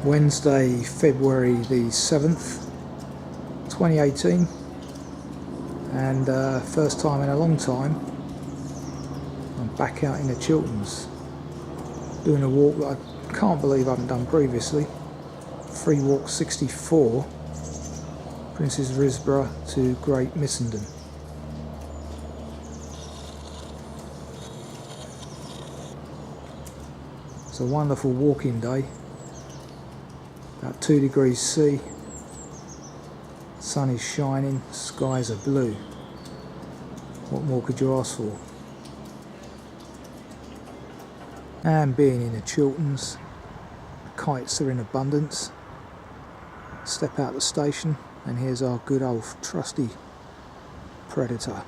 Wednesday, February the 7th, 2018, and first time in a long time I'm back out in the Chilterns doing a walk that I can't believe I haven't done previously. Free walk 64, Prince's Risborough to Great Missenden. It's a wonderful walking day, about 2 degrees C, sun is shining, skies are blue. What more could you ask for? And being in the Chilterns, kites are in abundance. Step out the station and here's our good old trusty predator,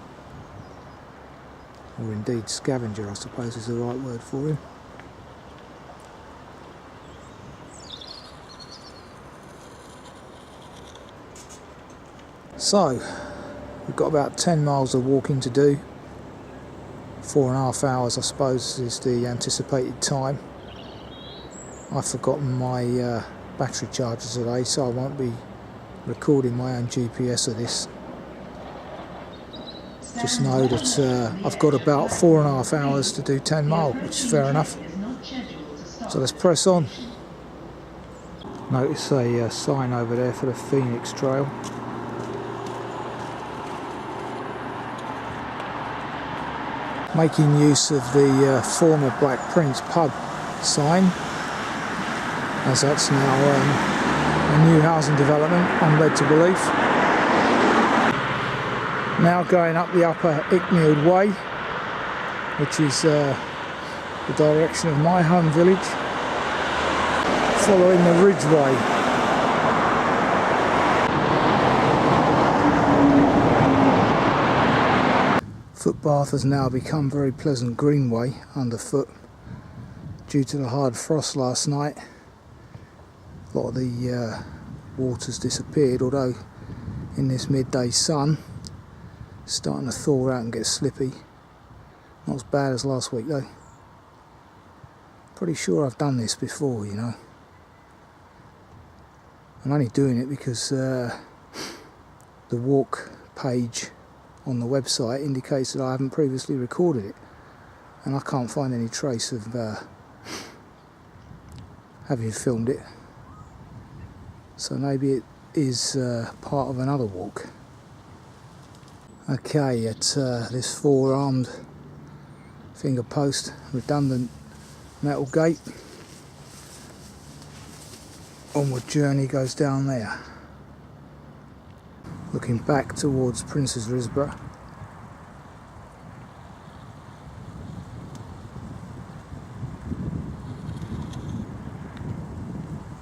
or indeed scavenger I suppose is the right word for him. So we've got about 10 miles of walking to do. 4.5 hours I suppose is the anticipated time. I've forgotten my battery charger today, so I won't be recording my own GPS of this. Just know that I've got about 4.5 hours to do 10 miles, which is fair enough. So let's press on. Notice a sign over there for the Phoenix Trail. Making use of the former Black Prince pub sign, as that's now a new housing development, I'm led to believe. Now going up the upper Icknield Way, which is the direction of my home village, following the Ridgeway. Footpath has now become very pleasant greenway underfoot due to the hard frost last night. A lot of the water's disappeared, although in this midday sun it's starting to thaw out and get slippy. Not as bad as last week though. Pretty sure I've done this before, you know. I'm only doing it because the walk page on the website indicates that I haven't previously recorded it, and I can't find any trace of having filmed it, so maybe it is part of another walk. Okay, at this 4-armed finger post redundant metal gate, onward journey goes down there. Looking back towards Prince's Risborough.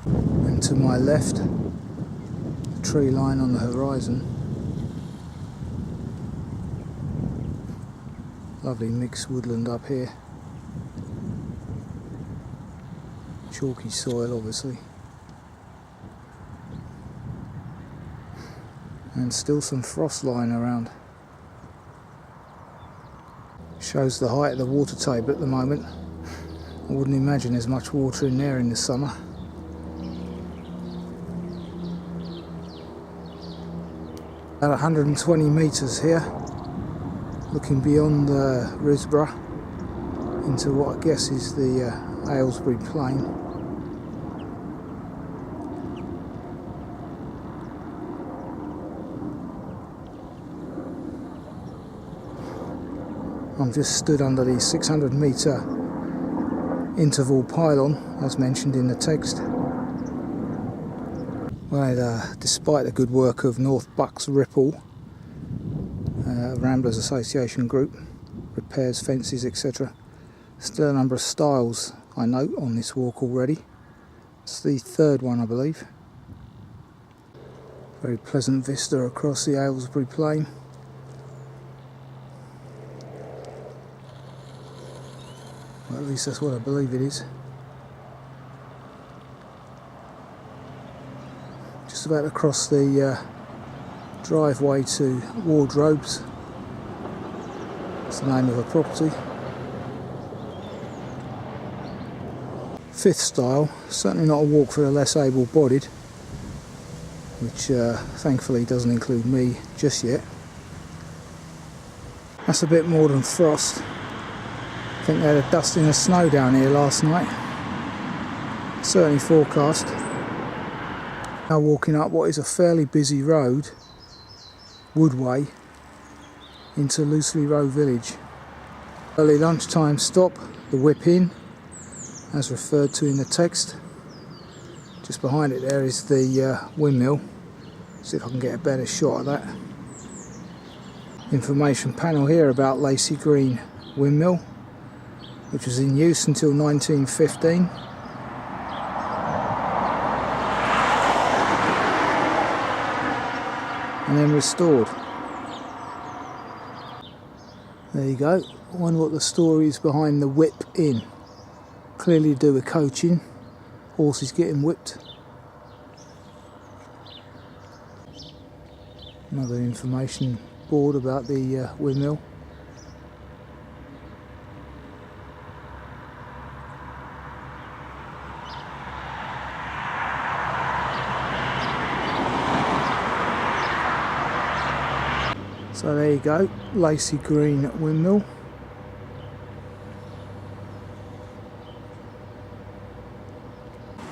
And to my left, the tree line on the horizon. Lovely mixed woodland up here. Chalky soil obviously. And still some frost lying around. Shows the height of the water table at the moment. I wouldn't imagine there's much water in there in the summer. About 120 metres here, looking beyond Risborough into what I guess is the Aylesbury Plain. I'm just stood under the 600 metre interval pylon, as mentioned in the text. Well, despite the good work of North Bucks Ripple, Ramblers Association Group, repairs, fences, etc., still a number of stiles I note on this walk already. It's the third one, I believe. Very pleasant vista across the Aylesbury Plain. Well, at least that's what I believe it is. Just about across the driveway to Wardrobes. That's the name of a property. fifth style, certainly not a walk for the less able-bodied, which thankfully doesn't include me just yet. That's a bit more than frost. I think they had a dusting of snow down here last night. Certainly forecast. Now walking up what is a fairly busy road, Woodway, into Loosely Row village. Early lunchtime stop, the Whip Inn, as referred to in the text. Just behind it there is the windmill. See if I can get a better shot of that. Information panel here about Lacey Green Windmill, which was in use until 1915. And then restored. There you go. I wonder what the story is behind the Whip Inn. Clearly to do with coaching. Horses getting whipped. Another information board about the windmill. So there you go, Lacey Green Windmill.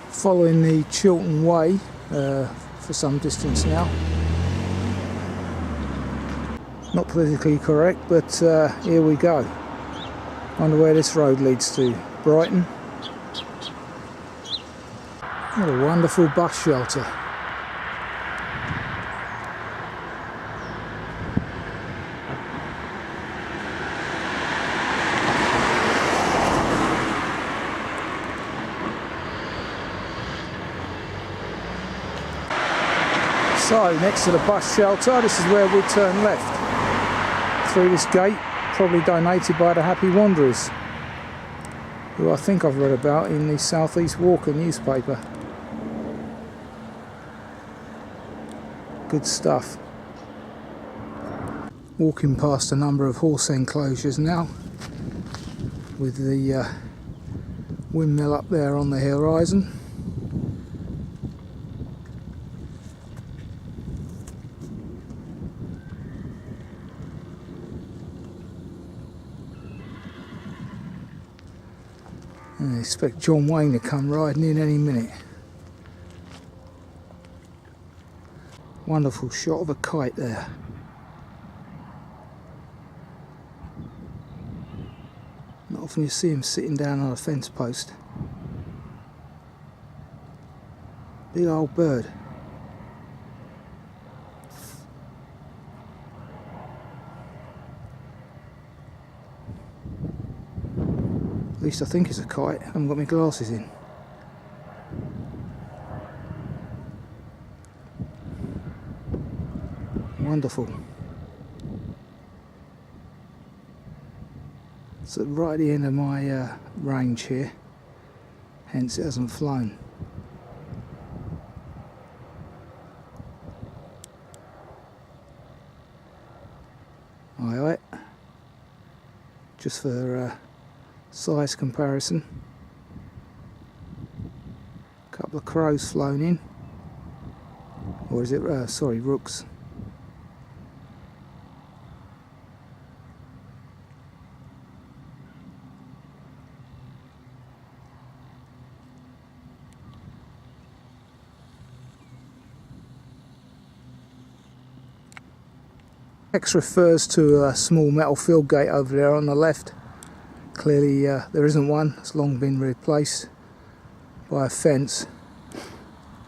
Following the Chiltern Way for some distance now. Not politically correct, but here we go. Wonder where this road leads to. Brighton. What a wonderful bus shelter. So, next to the bus shelter, this is where we turn left. Through this gate, probably donated by the Happy Wanderers, who I think I've read about in the South East Walker newspaper. Good stuff. Walking past a number of horse enclosures now, with the windmill up there on the horizon. And I expect John Wayne to come riding in any minute. Wonderful shot of a kite there. Not often you see him sitting down on a fence post. Big old bird. At least I think it's a kite. I haven't got my glasses in. Wonderful. It's right at the end of my range here, hence it hasn't flown. Aye aye. Just for size comparison. A couple of crows flown in. Or is it, sorry, rooks. X refers to a small metal field gate over there on the left. Clearly there isn't one, it's long been replaced by a fence.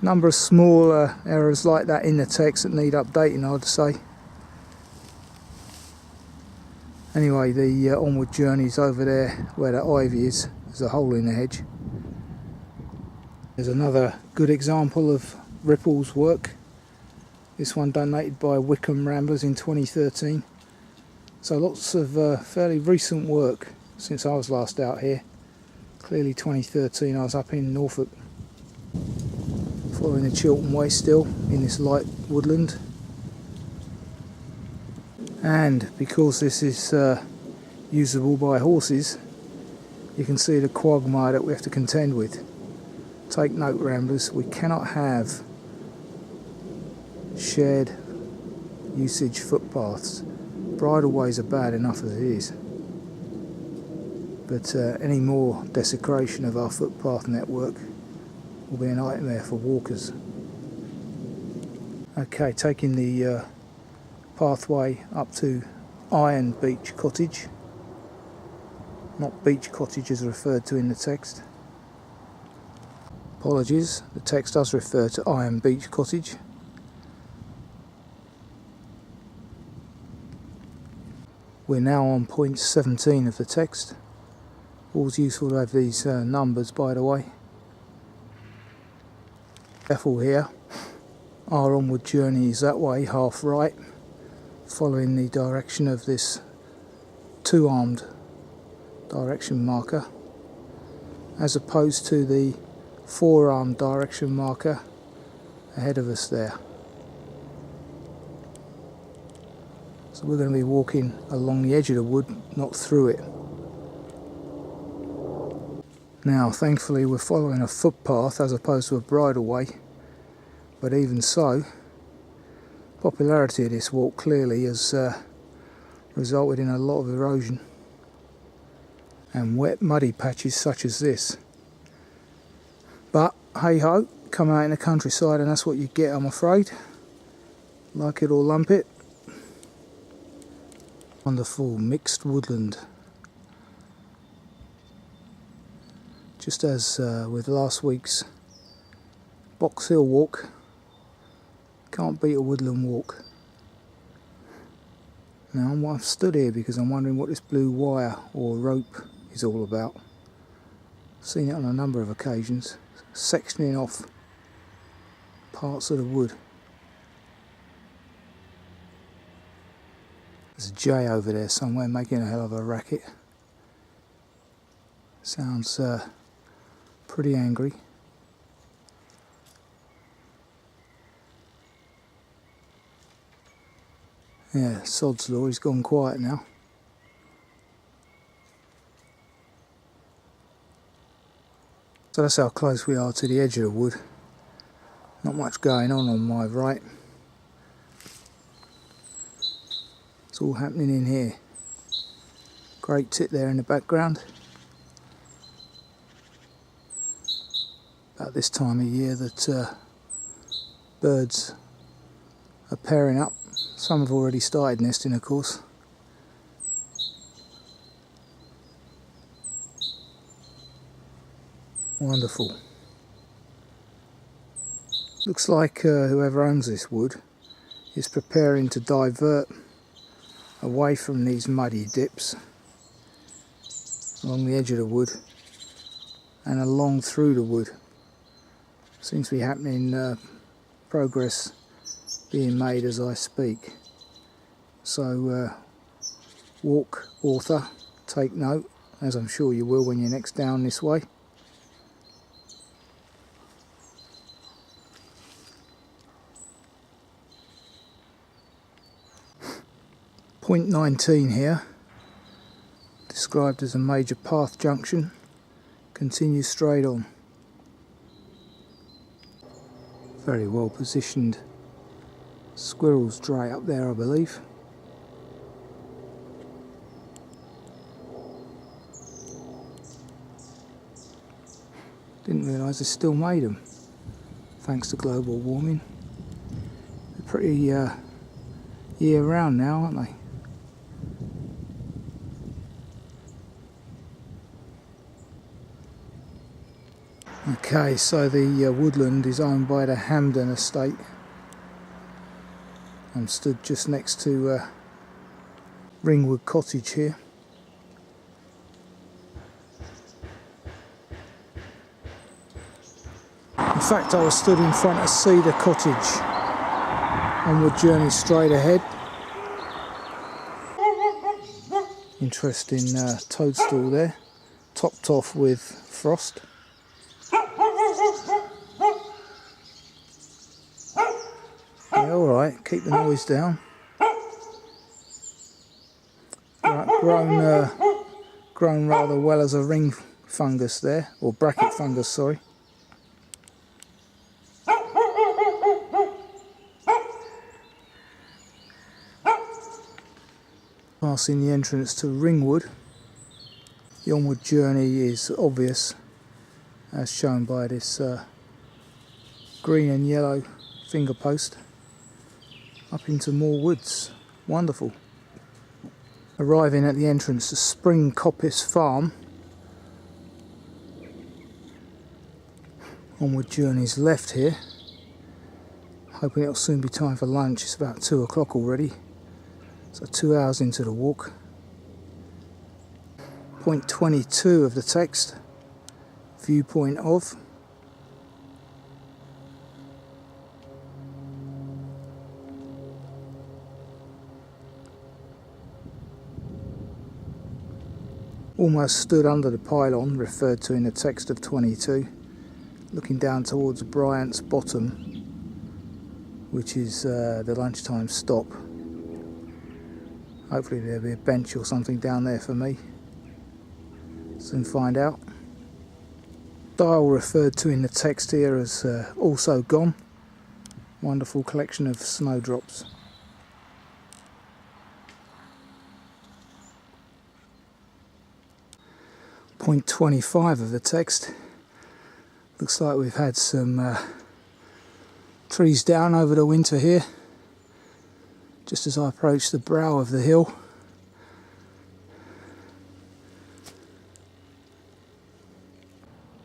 Number of small errors like that in the text that need updating, I'd say. Anyway, the onward journey's over there where that ivy is. There's a hole in the hedge. There's another good example of Ripple's work. This one donated by Wickham Ramblers in 2013. So lots of fairly recent work since I was last out here. Clearly 2013, I was up in Norfolk. Following the Chiltern Way still, in this light woodland. And because this is usable by horses, you can see the quagmire that we have to contend with. take note, ramblers, we cannot have shared usage footpaths. Bridleways are bad enough as it is, but any more desecration of our footpath network will be a nightmare for walkers. Okay, taking the pathway up to Iron Beech Cottage, not Beech Cottage as referred to in the text. Apologies, the text does refer to Iron Beech Cottage. We're now on point 17 of the text. Always useful to have these numbers, by the way. Careful here. Our onward journey is that way, half right, following the direction of this two-armed direction marker, as opposed to the four-armed direction marker ahead of us there. So we're going to be walking along the edge of the wood, not through it. Now, thankfully, we're following a footpath as opposed to a bridleway, but even so, popularity of this walk clearly has resulted in a lot of erosion and wet, muddy patches such as this. But hey ho, come out in the countryside and that's what you get, I'm afraid. Like it or lump it. Wonderful mixed woodland. Just as with last week's Box Hill walk, can't beat a woodland walk. Now I've stood here because I'm wondering what this blue wire or rope is all about. I've seen it on a number of occasions, sectioning off parts of the wood. There's a jay over there somewhere making a hell of a racket. Sounds pretty angry. Yeah, sod's law, he's gone quiet now. So that's how close we are to the edge of the wood. Not much going on my right. It's all happening in here. Great tit there in the background. About this time of year that birds are pairing up. Some have already started nesting, of course. Wonderful. Looks like whoever owns this wood is preparing to divert away from these muddy dips along the edge of the wood and along through the wood. Seems to be happening, progress being made as I speak. So walk author, take note, as I'm sure you will when you're next down this way. Point 19 here, described as a major path junction, continues straight on. Very well positioned squirrel's dray up there, I believe. Didn't realise they still made them, thanks to global warming. They're pretty year round now, aren't they? Okay, so the woodland is owned by the Hamden estate. I'm stood just next to Ringwood Cottage here. In fact, I was stood in front of Cedar Cottage. Onward journey straight ahead. Interesting toadstool there, topped off with frost. Yeah, alright, keep the noise down. Grown rather well as a ring fungus there, or bracket fungus, sorry. Passing the entrance to Ringwood. The onward journey is obvious, as shown by this green and yellow finger post up into more woods. Wonderful. Arriving at the entrance to Spring Coppice Farm. Onward journey's left here. Hoping it'll soon be time for lunch. It's about 2 o'clock already, so 2 hours into the walk. Point 22 of the text, viewpoint of. Almost stood under the pylon referred to in the text of 22, looking down towards Bryant's Bottom, which is the lunchtime stop. Hopefully there'll be a bench or something down there for me. Soon find out. Dial referred to in the text here has also gone. Wonderful collection of snowdrops. Point 25 of the text. Looks like we've had some trees down over the winter here. Just as I approach the brow of the hill.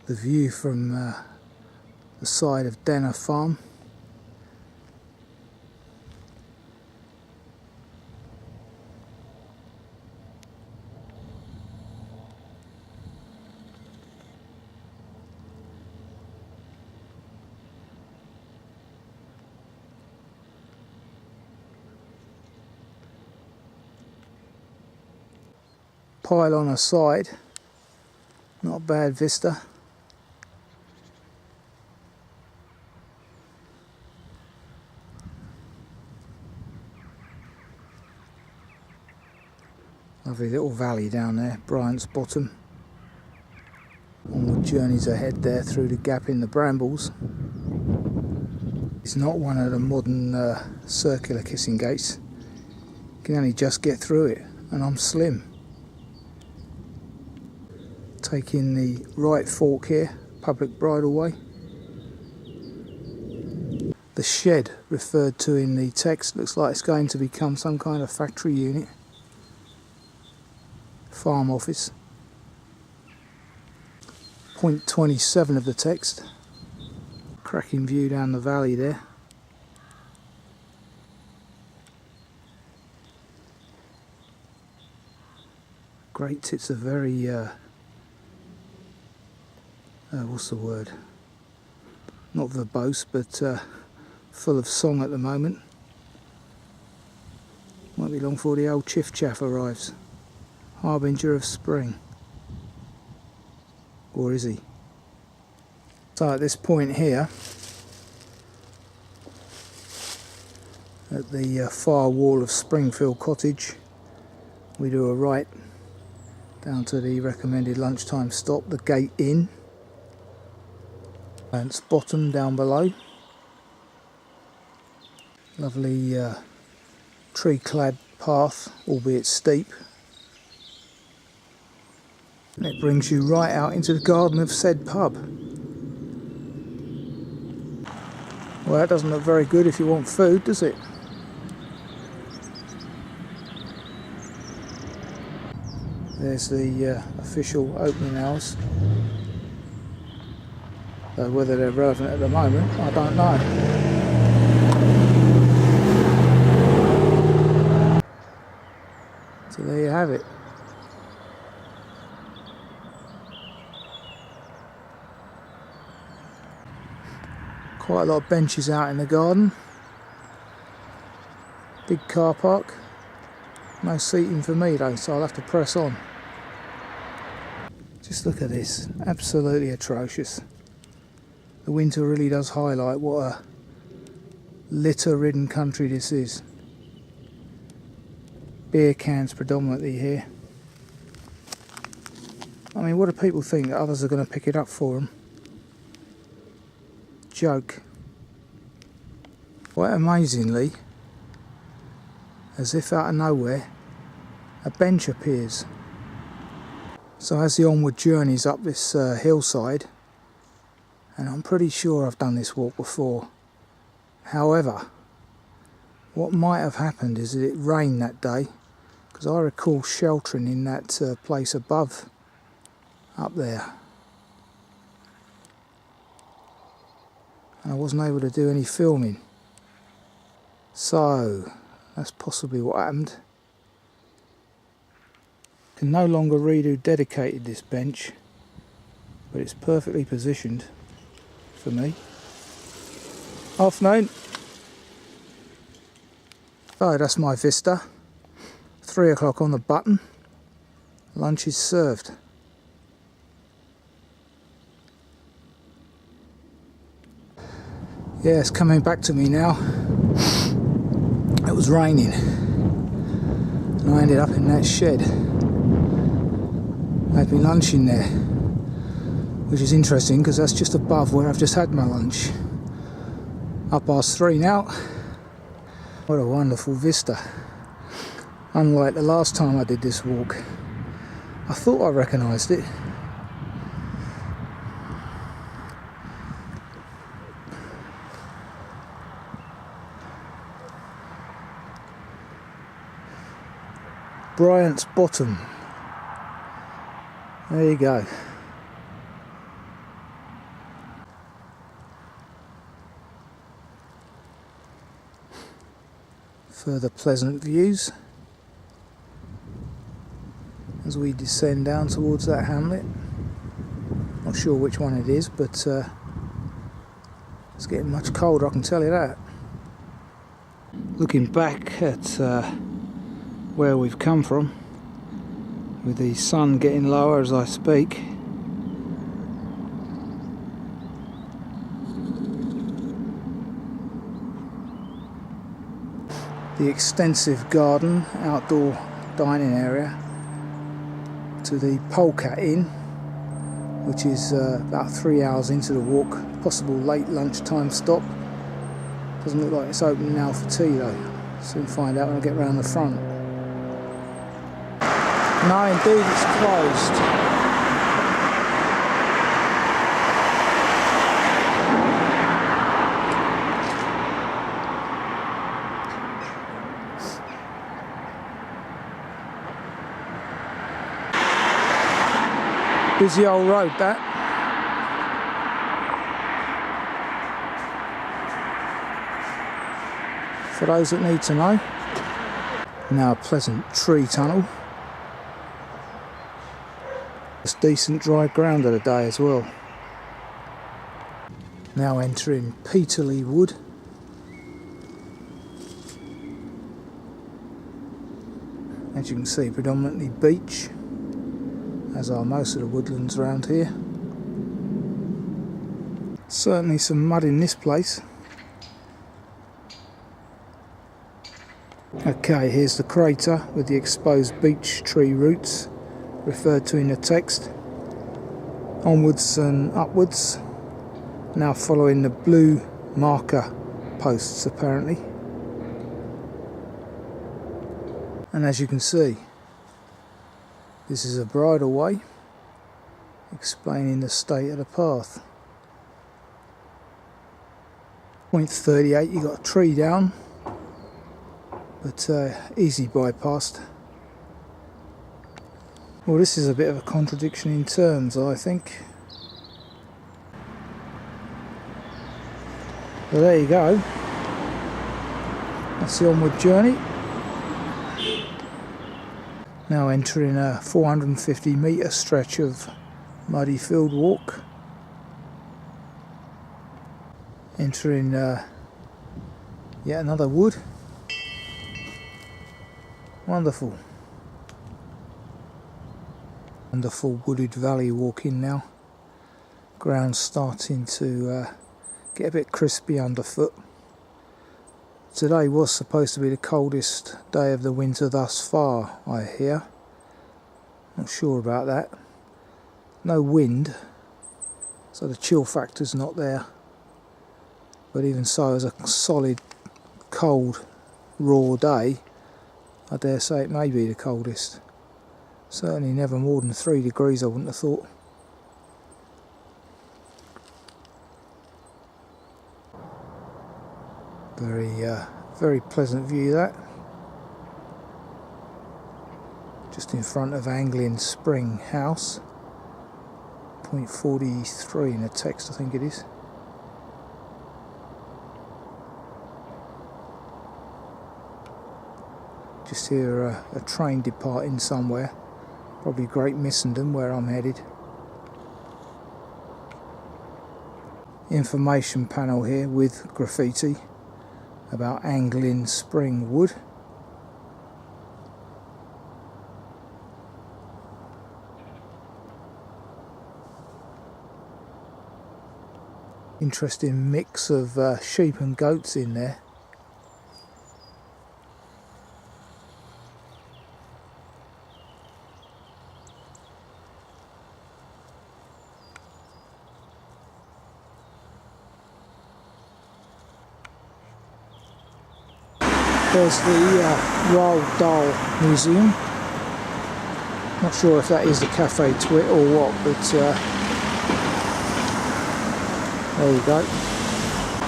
The view from the side of Denner Farm. Pylon aside, not a bad vista. Lovely little valley down there, Bryant's Bottom. Onward journeys ahead there through the gap in the brambles. It's not one of the modern circular kissing gates. You can only just get through it, and I'm slim. Taking the right fork here, public bridleway. The shed referred to in the text looks like it's going to become some kind of factory unit. Farm office. Point 27 of the text. Cracking view down the valley there. Great, it's a very what's the word? Not verbose, but full of song at the moment. Won't be long before the old chiff chaff arrives. Harbinger of spring. Or is he? So at this point here, at the far wall of Springfield Cottage, we do a right down to the recommended lunchtime stop, the Gate Inn. And it's Bottom down below. Lovely tree-clad path, albeit steep. And it brings you right out into the garden of said pub. Well, that doesn't look very good if you want food, does it? There's the official opening hours. Though whether they're relevant at the moment, I don't know. So there you have it. Quite a lot of benches out in the garden. Big car park. No seating for me though, so I'll have to press on. Just look at this, absolutely atrocious. The winter really does highlight what a litter-ridden country this is. Beer cans predominantly here. I mean, what do people think, that others are going to pick it up for them? Joke. Quite amazingly, as if out of nowhere, a bench appears. So as the onward journeys up this hillside, and I'm pretty sure I've done this walk before, however, what might have happened is that it rained that day, because I recall sheltering in that place above, up there, and I wasn't able to do any filming. So that's possibly what happened. Can no longer read who dedicated this bench, but it's perfectly positioned for me. Afternoon. So that's my vista. 3 o'clock on the button. Lunch is served. Yeah, it's coming back to me now. It was raining and I ended up in that shed. I had my lunch in there, which is interesting because that's just above where I've just had my lunch. 3:30 now. What a wonderful vista. Unlike the last time I did this walk, I thought I recognised it. Bryant's Bottom. There you go. Further pleasant views as we descend down towards that hamlet. Not sure which one it is, but it's getting much colder, I can tell you that. Looking back at where we've come from, with the sun getting lower as I speak, the extensive garden, outdoor dining area, to the Polecat Inn, which is about 3 hours into the walk, possible late lunchtime stop. Doesn't look like it's open now for tea though. Soon find out when I get round the front. No, indeed, it's closed. Busy old road, that. For those that need to know. Now a pleasant tree tunnel. It's decent dry ground of the day as well. Now entering Peterlee Wood. As you can see, predominantly beech, as are most of the woodlands around here. Certainly some mud in this place. Okay, here's the crater with the exposed beech tree roots referred to in the text. Onwards and upwards. Now following the blue marker posts apparently. And as you can see, this is a bridleway explaining the state of the path. Point 38, you got a tree down, but easy bypassed. Well, this is a bit of a contradiction in terms, I think. Well, there you go. That's the onward journey. Now entering a 450 metre stretch of muddy field walk. Entering yet another wood. Wonderful. Wonderful wooded valley walking now. Ground starting to get a bit crispy underfoot. Today was supposed to be the coldest day of the winter thus far, I hear. Not sure about that. No wind, so the chill factor's not there. But even so, as a solid, cold, raw day, I dare say it may be the coldest. Certainly never more than 3 degrees, I wouldn't have thought. Very pleasant view that. Just in front of Anglian Spring House. Point 43 in the text, I think it is. Just hear a train departing somewhere. Probably Great Missenden, where I'm headed. Information panel here with graffiti about Anglian Spring Wood. Interesting mix of sheep and goats in there. There's the Roald Dahl Museum. Not sure if that is the Cafe Twit or what, but there you go.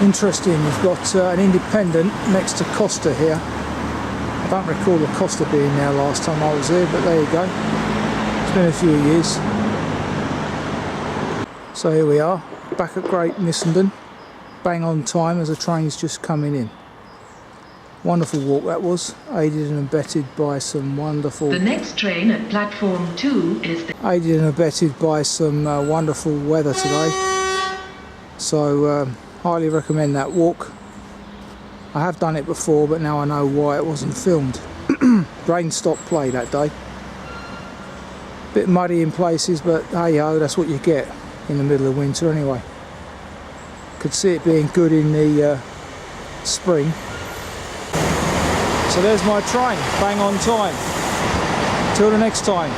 Interesting, you've got an independent next to Costa here. I don't recall the Costa being there last time I was here, but there you go. It's been a few years. So here we are, back at Great Missenden. Bang on time as the train's just coming in. Wonderful walk that was, aided and abetted by some wonderful... The next train at platform 2 is... Aided and abetted by some wonderful weather today. So, highly recommend that walk. I have done it before, but now I know why it wasn't filmed. Rain stopped play that day. Bit muddy in places, but hey ho, that's what you get in the middle of winter anyway. Could see it being good in the spring. So there's my train, bang on time. Till the next time.